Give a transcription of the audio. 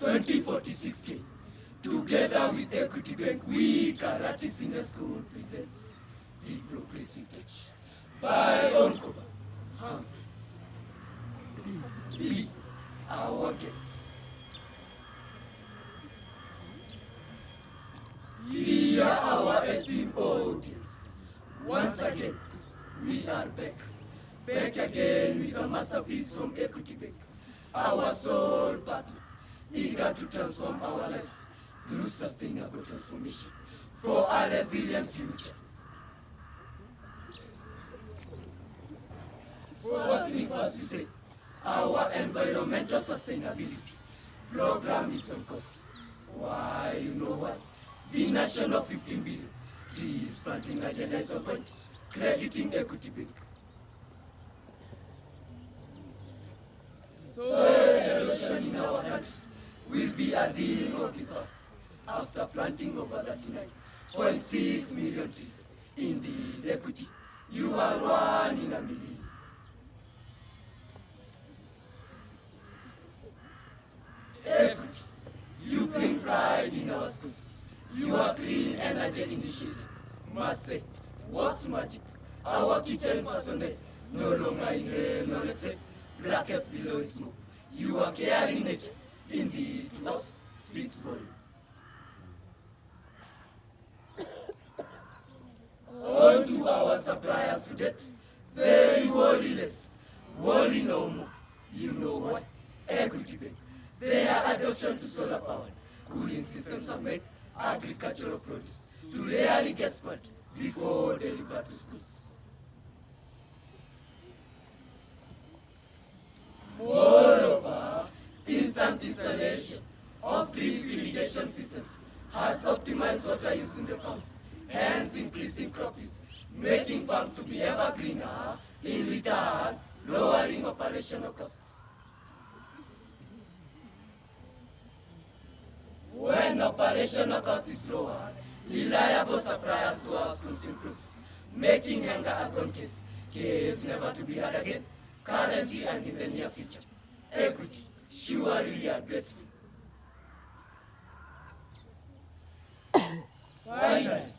2046K. Together with Equity Bank, we Karate Senior School presents the Progressive Touch by Onkoba Humphrey. Be our guests. We are our esteemed audience. Once again, we are back. Back again with a masterpiece from Equity Bank, our sole partner, eager to transform our lives through sustainable transformation for a resilient future. First thing first to say, our environmental sustainability program is on course. Why, you know what? The national 15 billion trees planting agenda is on point, crediting Equity Bank. Soil erosion in our country will be a thing of the past after planting over 39.6 million trees. Indeed, Equity, you are one in a million. Equity, you bring pride in our schools. Your clean energy initiative must say, what's magic? Our kitchen personnel no longer inhale, no let's say, blackest below in smoke. You are caring nature. Indeed, to us speaks volume. On to our suppliers to date. Very worryless, worry no more. You know what? Equity Bank. Their adoption to solar power, cooling systems have made agricultural produce to rarely get spoiled before delivered to schools. Moreover, instant installation of drip irrigation systems has optimized water use in the farms, hence increasing crop yields, making farms to be ever greener, in return, lowering operational costs. When operational cost is lower, reliable suppliers to our schools improves, making hunger a gone case never to be had again, currently and in the near future. Equity, surely we are grateful. Finally,